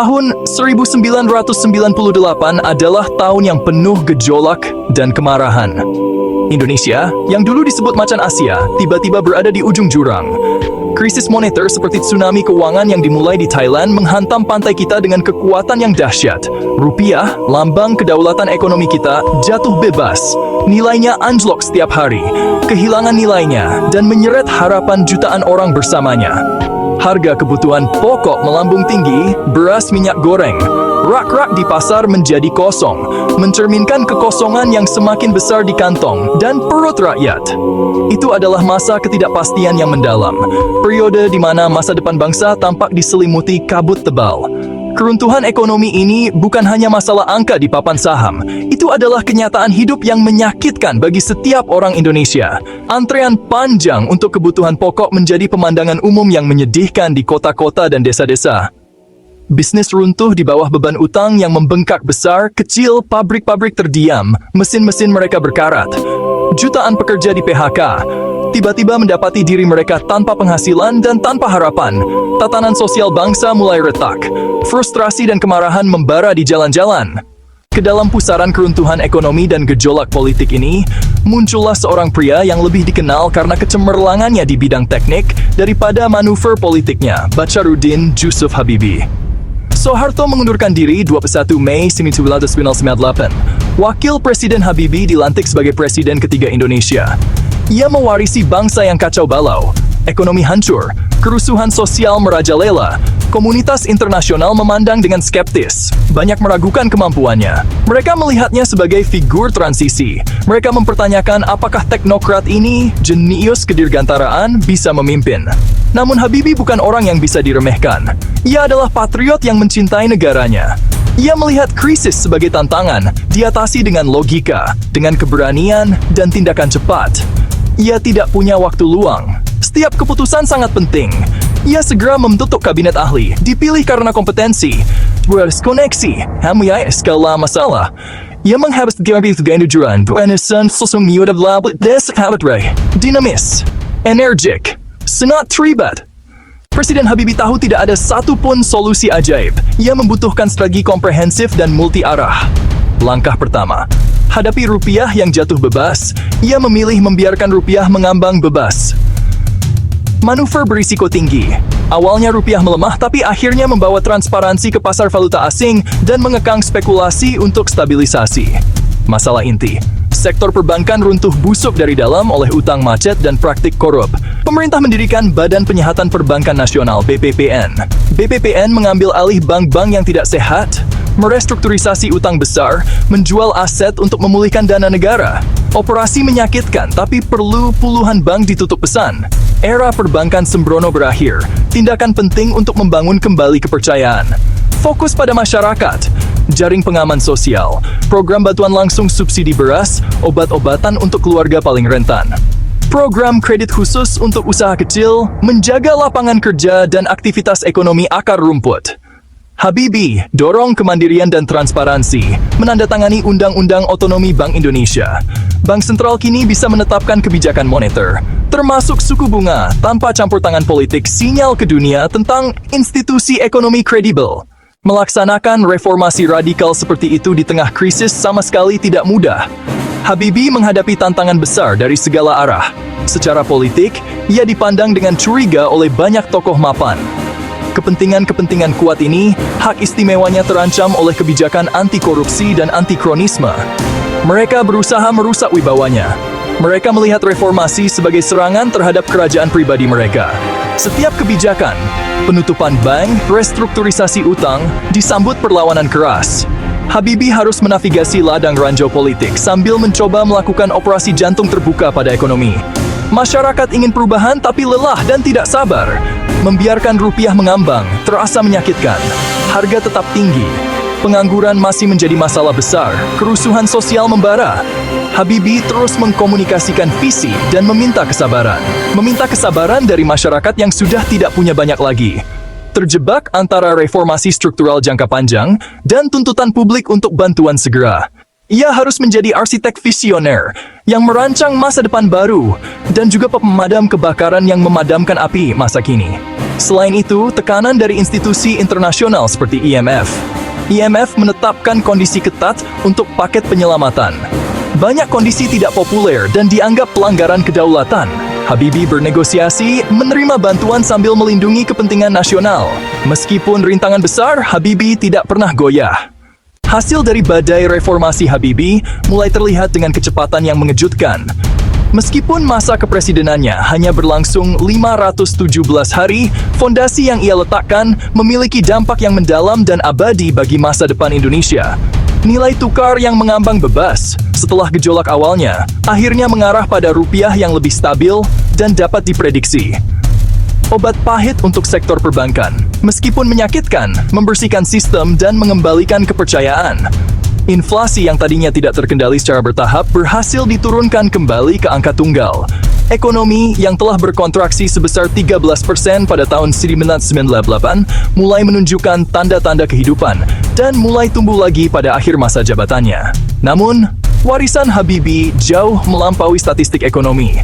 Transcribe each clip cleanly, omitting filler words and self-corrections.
Tahun 1998 adalah tahun yang penuh gejolak dan kemarahan. Indonesia, yang dulu disebut macan Asia, tiba-tiba berada di ujung jurang. Krisis moneter seperti tsunami keuangan yang dimulai di Thailand menghantam pantai kita dengan kekuatan yang dahsyat. Rupiah, lambang kedaulatan ekonomi kita, jatuh bebas. Nilainya anjlok setiap hari, kehilangan nilainya, dan menyeret harapan jutaan orang bersamanya. Harga kebutuhan pokok melambung tinggi, beras, minyak goreng. Rak-rak di pasar menjadi kosong, mencerminkan kekosongan yang semakin besar di kantong dan perut rakyat. Itu adalah masa ketidakpastian yang mendalam, periode di mana masa depan bangsa tampak diselimuti kabut tebal. Keruntuhan ekonomi ini bukan hanya masalah angka di papan saham, itu adalah kenyataan hidup yang menyakitkan bagi setiap orang Indonesia. Antrean panjang untuk kebutuhan pokok menjadi pemandangan umum yang menyedihkan di kota-kota dan desa-desa. Bisnis runtuh di bawah beban utang yang membengkak besar, kecil, pabrik-pabrik terdiam, mesin-mesin mereka berkarat. Jutaan pekerja di PHK, tiba-tiba mendapati diri mereka tanpa penghasilan dan tanpa harapan. Tatanan sosial bangsa mulai retak. Frustrasi dan kemarahan membara di jalan-jalan. Ke dalam pusaran keruntuhan ekonomi dan gejolak politik ini, muncullah seorang pria yang lebih dikenal karena kecemerlangannya di bidang teknik daripada manuver politiknya, Bacharuddin Jusuf Habibie. Soeharto mengundurkan diri 21 Mei 1998. Wakil Presiden Habibie dilantik sebagai Presiden ketiga Indonesia. Ia mewarisi bangsa yang kacau balau, ekonomi hancur, kerusuhan sosial merajalela. Komunitas internasional memandang dengan skeptis, banyak meragukan kemampuannya. Mereka melihatnya sebagai figur transisi. Mereka mempertanyakan apakah teknokrat ini, jenius kedirgantaraan, bisa memimpin. Namun Habibie bukan orang yang bisa diremehkan. Ia adalah patriot yang mencintai negaranya. Ia melihat krisis sebagai tantangan, diatasi dengan logika, dengan keberanian, dan tindakan cepat. Ia tidak punya waktu luang. Setiap keputusan sangat penting. Ia segera membentuk kabinet ahli, dipilih karena kompetensi, berkoneksi, hamil skala masalah. Ia menghabis gabis gandujuran, penesan sosong miudah lablet desahabat dinamis, energik, senat terlibat. Presiden Habibie tahu tidak ada satupun solusi ajaib. Ia membutuhkan strategi komprehensif dan multi-arah. Langkah pertama, hadapi rupiah yang jatuh bebas. Ia memilih membiarkan rupiah mengambang bebas. Manuver berisiko tinggi. Awalnya rupiah melemah tapi akhirnya membawa transparansi ke pasar valuta asing dan mengekang spekulasi untuk stabilisasi. Masalah inti, sektor perbankan runtuh busuk dari dalam oleh utang macet dan praktik korup. Pemerintah mendirikan Badan Penyihatan Perbankan Nasional (BPPN). BPPN mengambil alih bank-bank yang tidak sehat, merestrukturisasi utang besar, menjual aset untuk memulihkan dana negara. Operasi menyakitkan, tapi perlu puluhan bank ditutup pesan. Era perbankan sembrono berakhir. Tindakan penting untuk membangun kembali kepercayaan. Fokus pada masyarakat. Jaring pengaman sosial. Program bantuan langsung subsidi beras, obat-obatan untuk keluarga paling rentan. Program kredit khusus untuk usaha kecil, menjaga lapangan kerja dan aktivitas ekonomi akar rumput. Habibie dorong kemandirian dan transparansi, menandatangani Undang-Undang Otonomi Bank Indonesia. Bank sentral kini bisa menetapkan kebijakan moneter, termasuk suku bunga, tanpa campur tangan politik, sinyal ke dunia tentang institusi ekonomi kredibel. Melaksanakan reformasi radikal seperti itu di tengah krisis sama sekali tidak mudah. Habibie menghadapi tantangan besar dari segala arah. Secara politik, ia dipandang dengan curiga oleh banyak tokoh mapan. Kepentingan-kepentingan kuat ini, hak istimewanya terancam oleh kebijakan anti-korupsi dan anti-kronisme. Mereka berusaha merusak wibawanya. Mereka melihat reformasi sebagai serangan terhadap kerajaan pribadi mereka. Setiap kebijakan, penutupan bank, restrukturisasi utang, disambut perlawanan keras. Habibie harus menavigasi ladang ranjau politik sambil mencoba melakukan operasi jantung terbuka pada ekonomi. Masyarakat ingin perubahan tapi lelah dan tidak sabar. Membiarkan rupiah mengambang terasa menyakitkan. Harga tetap tinggi. Pengangguran masih menjadi masalah besar. Kerusuhan sosial membara. Habibie terus mengkomunikasikan visi dan meminta kesabaran. Meminta kesabaran dari masyarakat yang sudah tidak punya banyak lagi. Terjebak antara reformasi struktural jangka panjang dan tuntutan publik untuk bantuan segera. Ia harus menjadi arsitek visioner yang merancang masa depan baru dan juga pemadam kebakaran yang memadamkan api masa kini. Selain itu, tekanan dari institusi internasional seperti IMF. IMF menetapkan kondisi ketat untuk paket penyelamatan. Banyak kondisi tidak populer dan dianggap pelanggaran kedaulatan. Habibie bernegosiasi, menerima bantuan sambil melindungi kepentingan nasional. Meskipun rintangan besar, Habibie tidak pernah goyah. Hasil dari badai reformasi Habibie mulai terlihat dengan kecepatan yang mengejutkan. Meskipun masa kepresidenannya hanya berlangsung 517 hari, fondasi yang ia letakkan memiliki dampak yang mendalam dan abadi bagi masa depan Indonesia. Nilai tukar yang mengambang bebas setelah gejolak awalnya, akhirnya mengarah pada rupiah yang lebih stabil dan dapat diprediksi. Obat pahit untuk sektor perbankan, meskipun menyakitkan, membersihkan sistem dan mengembalikan kepercayaan. Inflasi yang tadinya tidak terkendali secara bertahap berhasil diturunkan kembali ke angka tunggal. Ekonomi yang telah berkontraksi sebesar 13% pada tahun 1998 mulai menunjukkan tanda-tanda kehidupan dan mulai tumbuh lagi pada akhir masa jabatannya. Namun, warisan Habibie jauh melampaui statistik ekonomi.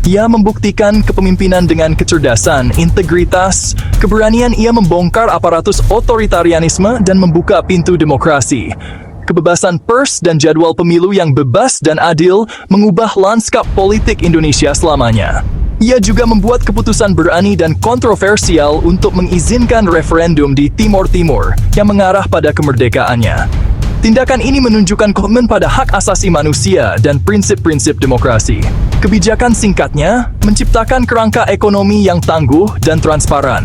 Ia membuktikan kepemimpinan dengan kecerdasan, integritas, keberanian ia membongkar aparatus otoritarianisme dan membuka pintu demokrasi. Kebebasan pers dan jadwal pemilu yang bebas dan adil mengubah lanskap politik Indonesia selamanya. Ia juga membuat keputusan berani dan kontroversial untuk mengizinkan referendum di Timor Timur yang mengarah pada kemerdekaannya. Tindakan ini menunjukkan komitmen pada hak asasi manusia dan prinsip-prinsip demokrasi. Kebijakan singkatnya menciptakan kerangka ekonomi yang tangguh dan transparan.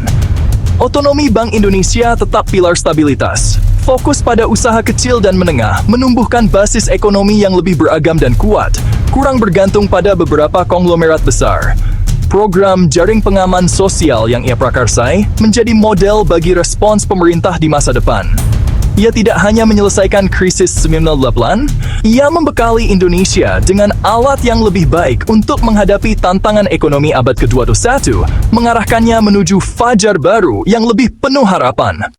Otonomi Bank Indonesia tetap pilar stabilitas. Fokus pada usaha kecil dan menengah, menumbuhkan basis ekonomi yang lebih beragam dan kuat, kurang bergantung pada beberapa konglomerat besar. Program jaring pengaman sosial yang ia prakarsai menjadi model bagi respons pemerintah di masa depan. Ia tidak hanya menyelesaikan krisis 98, ia membekali Indonesia dengan alat yang lebih baik untuk menghadapi tantangan ekonomi abad ke-21, mengarahkannya menuju fajar baru yang lebih penuh harapan.